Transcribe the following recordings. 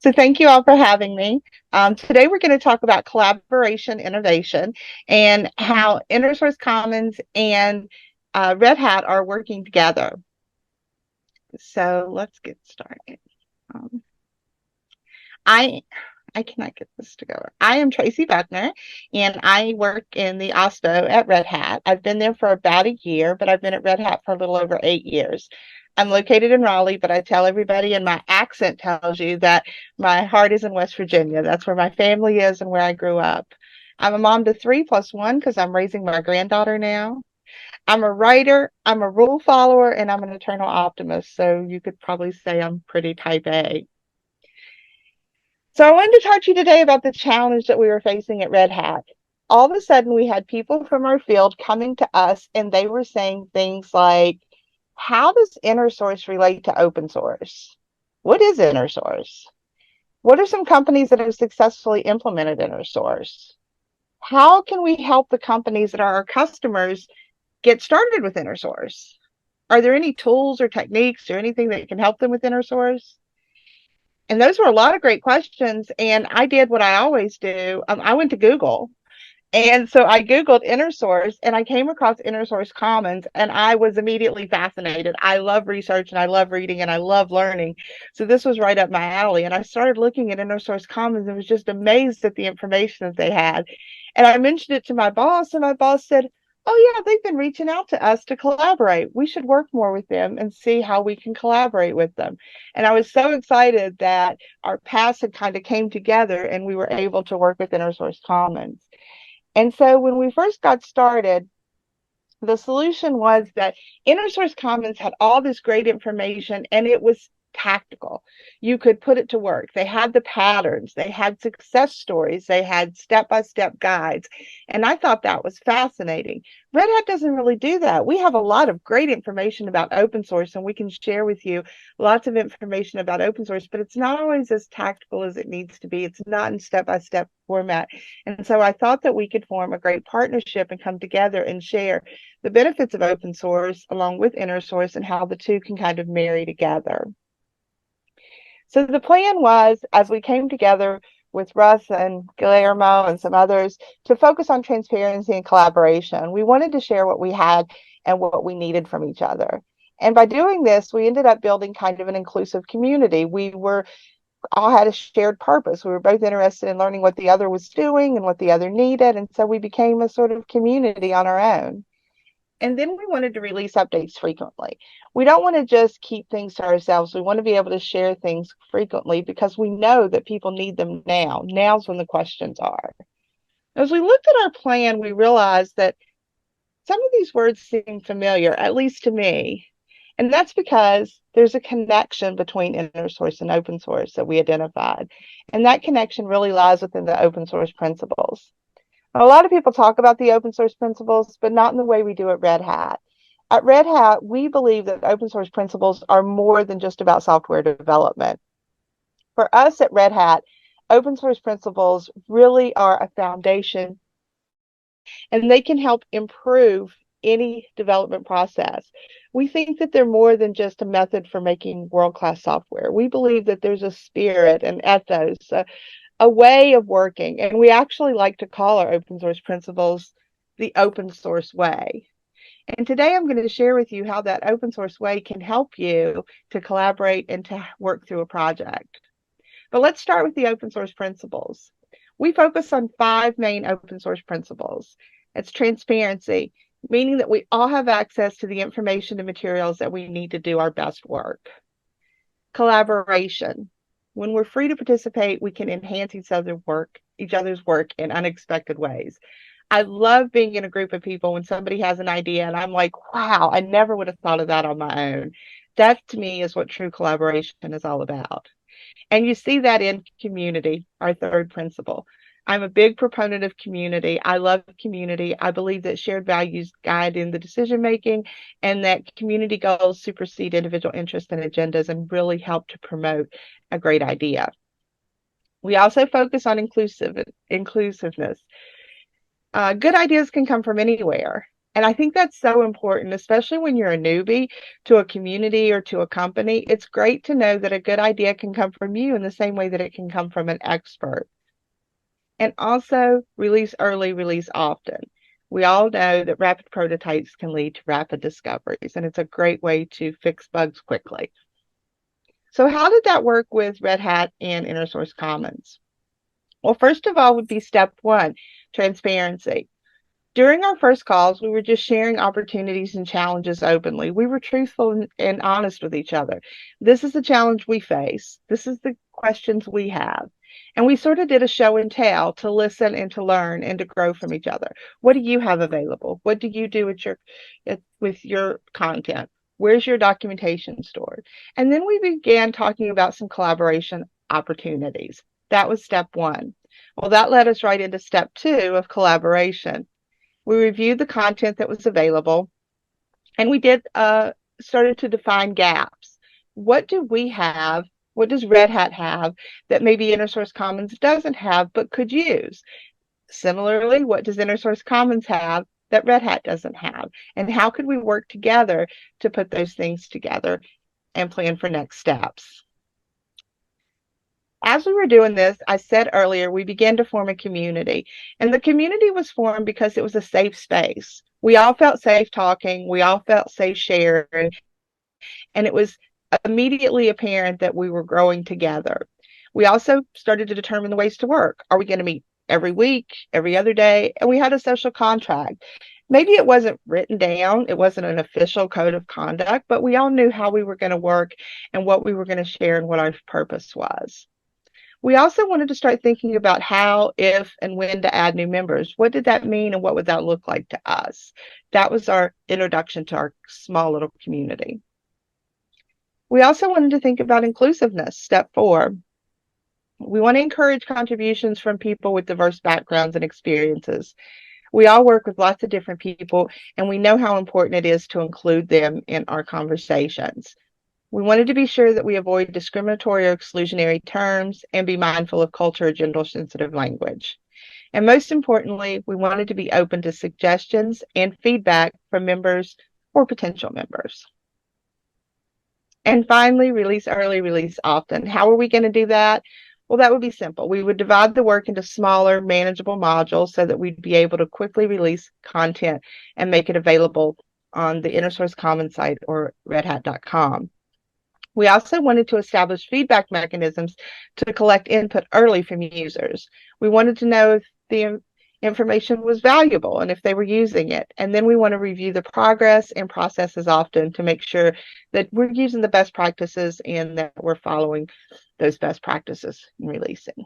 So thank you all for having me. Today we're going to talk about collaboration innovation and how InterSource Commons and Red Hat are working together. So let's get started. Um, I I cannot get this to go. I am Tracy Bunner, and I work in the OSPO at Red Hat. I've been there for about a year, but I've been at Red Hat for a little over 8 years. I'm located in Raleigh, but I tell everybody, and my accent tells you that my heart is in West Virginia. That's where my family is and where I grew up. I'm a mom to three plus one because I'm raising my granddaughter now. I'm a writer, I'm a rule follower, and I'm an eternal optimist. So you could probably say I'm pretty type A. So I wanted to talk to you today about the challenge that we were facing at Red Hat. All of a sudden, we had people from our field coming to us, and they were saying things like, how does inner source relate to open source? What is inner source? What are some companies that have successfully implemented inner source? How can we help the companies that are our customers get started with inner source? Are there any tools or techniques or anything that can help them with inner source? And those were a lot of great questions. And I did what I always do. I went to Google. And so I Googled inner source and I came across inner source commons and I was immediately fascinated. I love research and I love reading and I love learning. So this was right up my alley. And I started looking at inner source commons and was just amazed at the information that they had. And I mentioned it to my boss, and my boss said, oh, yeah, they've been reaching out to us to collaborate. We should work more with them and see how we can collaborate with them. And I was so excited that our paths had kind of came together and we were able to work with inner source commons. And so when we first got started, the solution was that InterSource Commons had all this great information and it was tactical. You could put it to work. They had the patterns, they had success stories, they had step-by-step guides. And I thought that was fascinating. Red Hat doesn't really do that. We have a lot of great information about open source and we can share with you lots of information about open source, but it's not always as tactical as it needs to be. It's not in step-by-step format. And so I thought that we could form a great partnership and come together and share the benefits of open source along with inner source and how the two can kind of marry together. So the plan was, as we came together with Russ and Guillermo and some others, to focus on transparency and collaboration. We wanted to share what we had and what we needed from each other. And by doing this, we ended up building kind of an inclusive community. We were all had a shared purpose. We were both interested in learning what the other was doing and what the other needed. And so we became a sort of community on our own. And then we wanted to release updates frequently. We don't want to just keep things to ourselves. We want to be able to share things frequently because we know that people need them now. Now's when the questions are. As we looked at our plan, we realized that some of these words seem familiar, at least to me. And that's because there's a connection between inner source and open source that we identified. And that connection really lies within the open source principles. A lot of people talk about the open source principles, but not in the way we do at Red Hat. At Red Hat, we believe that open source principles are more than just about software development. For us at Red Hat, open source principles really are a foundation and they can help improve any development process. We think that they're more than just a method for making world-class software. We believe that there's a spirit, an ethos, a way of working. And we actually like to call our open source principles the open source way. And today I'm going to share with you how that open source way can help you to collaborate and to work through a project. But let's start with the open source principles. We focus on 5 main open source principles. It's transparency, meaning that we all have access to the information and materials that we need to do our best work. Collaboration. When we're free to participate, we can enhance each other's work in unexpected ways. I love being in a group of people when somebody has an idea and I'm like, wow, I never would have thought of that on my own. That to me is what true collaboration is all about. And you see that in community, our third principle. I'm a big proponent of community. I love community. I believe that shared values guide in the decision making and that community goals supersede individual interests and agendas and really help to promote a great idea. We also focus on inclusiveness. Good ideas can come from anywhere. And I think that's so important, especially when you're a newbie to a community or to a company. It's great to know that a good idea can come from you in the same way that it can come from an expert. And also, release early, release often. We all know that rapid prototypes can lead to rapid discoveries, and it's a great way to fix bugs quickly. So how did that work with Red Hat and InnerSource Commons? Well, first of all would be step one, transparency. During our first calls, we were just sharing opportunities and challenges openly. We were truthful and honest with each other. This is the challenge we face. This is the questions we have. And we sort of did a show and tell to listen and to learn and to grow from each other. What do you have available? What do you do with your content? Where's your documentation stored? And then we began talking about some collaboration opportunities. That was step one. Well, that led us right into step two of collaboration. We reviewed the content that was available, and we did started to define gaps. What do we have? What does Red Hat have that maybe InnerSource Commons doesn't have but could use? Similarly, what does InnerSource Commons have that Red Hat doesn't have? And how could we work together to put those things together and plan for next steps? As we were doing this, I said earlier, we began to form a community. And the community was formed because it was a safe space. We all felt safe talking, we all felt safe sharing, and it was immediately apparent that we were growing together. We also started to determine the ways to work. Are we going to meet every week, every other day? And we had a social contract. Maybe it wasn't written down, it wasn't an official code of conduct, but we all knew how we were going to work and what we were going to share and what our purpose was. We also wanted to start thinking about how, if, and when to add new members. What did that mean and what would that look like to us? That was our introduction to our small little community. We also wanted to think about inclusiveness, step 4. We want to encourage contributions from people with diverse backgrounds and experiences. We all work with lots of different people, and we know how important it is to include them in our conversations. We wanted to be sure that we avoid discriminatory or exclusionary terms and be mindful of culture or gender-sensitive language. And most importantly, we wanted to be open to suggestions and feedback from members or potential members. And finally, release early, release often. How are we going to do that? Well, that would be simple. We would divide the work into smaller, manageable modules so that we'd be able to quickly release content and make it available on the InnerSource Commons site or redhat.com. We also wanted to establish feedback mechanisms to collect input early from users. We wanted to know if the information was valuable and if they were using it. And then we want to review the progress and processes often to make sure that we're using the best practices and that we're following those best practices in releasing.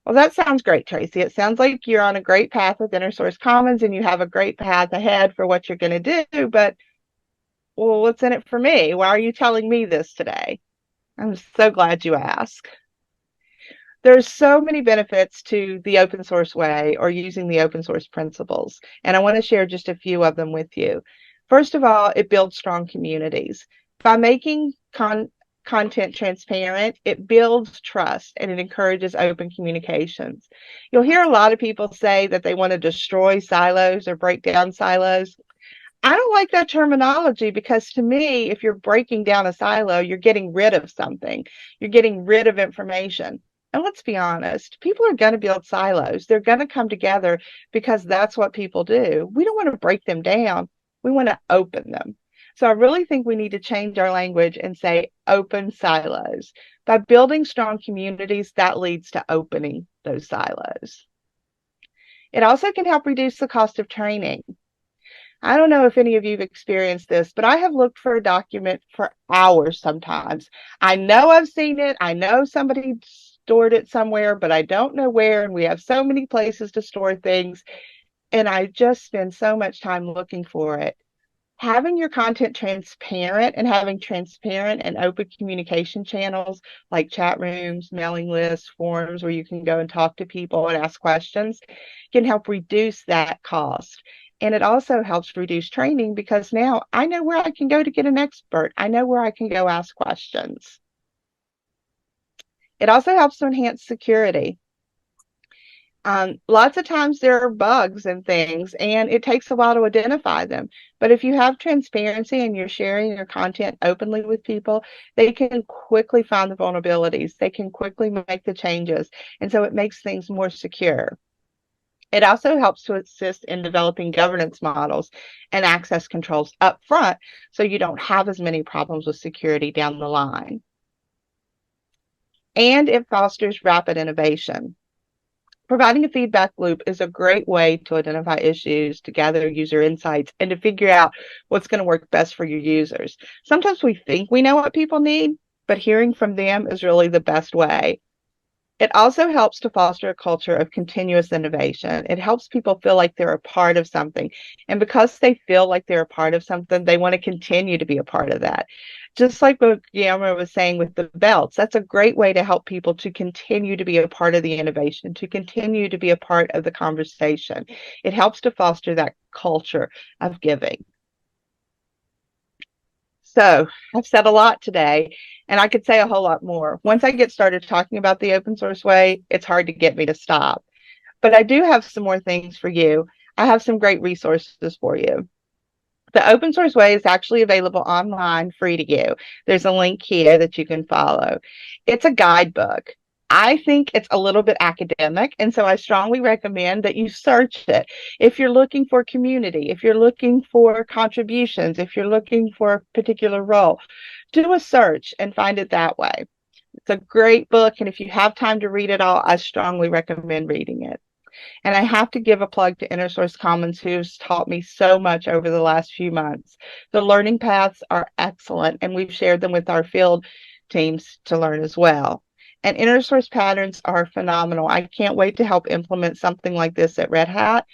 Well, that sounds great, Tracy. It sounds like you're on a great path with InnerSource Commons and you have a great path ahead for what you're going to do, but well, what's in it for me? Why are you telling me this today? I'm so glad you asked. There's so many benefits to the open source way or using the open source principles, and I want to share just a few of them with you. First of all, it builds strong communities. By making content transparent, it builds trust and it encourages open communications. You'll hear a lot of people say that they want to destroy silos or break down silos. I don't like that terminology because to me, if you're breaking down a silo, you're getting rid of something. You're getting rid of information. And let's be honest, people are going to build silos. They're going to come together because that's what people do. We don't want to break them down. We want to open them. So I really think we need to change our language and say open silos. By building strong communities, that leads to opening those silos. It also can help reduce the cost of training. I don't know if any of you have experienced this, but I have looked for a document for hours sometimes. I know I've seen it. I know somebody stored it somewhere, but I don't know where. And we have so many places to store things. And I just spend so much time looking for it. Having your content transparent and having transparent and open communication channels like chat rooms, mailing lists, forums where you can go and talk to people and ask questions can help reduce that cost. And it also helps reduce training because now I know where I can go to get an expert. I know where I can go ask questions. It also helps to enhance security. Lots of times there are bugs and things, and it takes a while to identify them. But if you have transparency and you're sharing your content openly with people, they can quickly find the vulnerabilities. They can quickly make the changes. And so it makes things more secure. It also helps to assist in developing governance models and access controls up front so you don't have as many problems with security down the line. And it fosters rapid innovation. Providing a feedback loop is a great way to identify issues, to gather user insights, and to figure out what's going to work best for your users. Sometimes we think we know what people need, but hearing from them is really the best way. It also helps to foster a culture of continuous innovation. It helps people feel like they're a part of something. And because they feel like they're a part of something, they want to continue to be a part of that. Just like what Guillermo was saying with the belts, that's a great way to help people to continue to be a part of the innovation, to continue to be a part of the conversation. It helps to foster that culture of giving. So I've said a lot today, and I could say a whole lot more. Once I get started talking about the open source way, it's hard to get me to stop. But I do have some more things for you. I have some great resources for you. The open source way is actually available online, free to you. There's a link here that you can follow. It's a guidebook. I think it's a little bit academic, and so I strongly recommend that you search it. If you're looking for community, if you're looking for contributions, if you're looking for a particular role, do a search and find it that way. It's a great book, and if you have time to read it all, I strongly recommend reading it. And I have to give a plug to InnerSource Commons, who's taught me so much over the last few months. The learning paths are excellent, and we've shared them with our field teams to learn as well. And InnerSource patterns are phenomenal. I can't wait to help implement something like this at Red Hat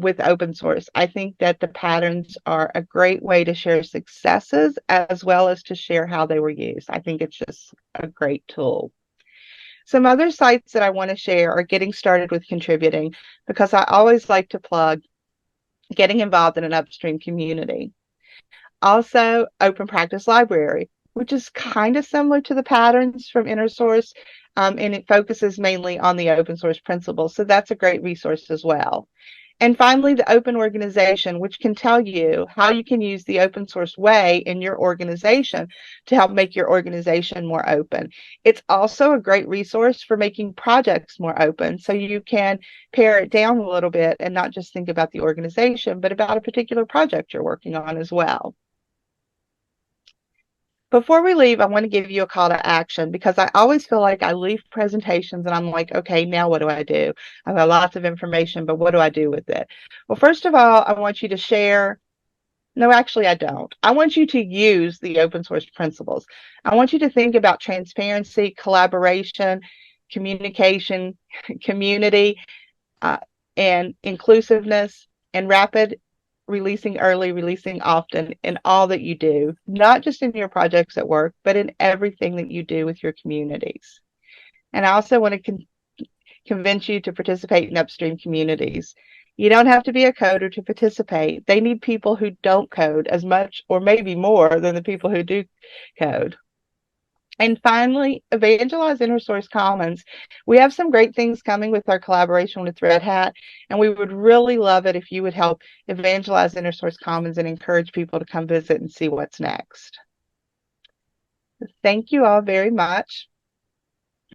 with open source. I think that the patterns are a great way to share successes as well as to share how they were used. I think it's just a great tool. Some other sites that I want to share are Getting Started with Contributing, because I always like to plug getting involved in an upstream community. Also, Open Practice Library, which is kind of similar to the patterns from InnerSource, and it focuses mainly on the open source principles. So that's a great resource as well. And finally, the open organization, which can tell you how you can use the open source way in your organization to help make your organization more open. It's also a great resource for making projects more open, so you can pare it down a little bit and not just think about the organization, but about a particular project you're working on as well. Before we leave, I want to give you a call to action, because I always feel like I leave presentations and I'm like, okay, now what do I do? I've got lots of information, but what do I do with it? Well, first of all, I want you to share. No, actually, I don't. I want you to use the open source principles. I want you to think about transparency, collaboration, communication, community, uh, and inclusiveness, and rapid releasing early, releasing often in all that you do, not just in your projects at work, but in everything that you do with your communities. And I also want to convince you to participate in upstream communities. You don't have to be a coder to participate. They need people who don't code as much or maybe more than the people who do code. And finally, evangelize InnerSource Commons. We have some great things coming with our collaboration with Red Hat, and we would really love it if you would help evangelize InnerSource Commons and encourage people to come visit and see what's next. Thank you all very much.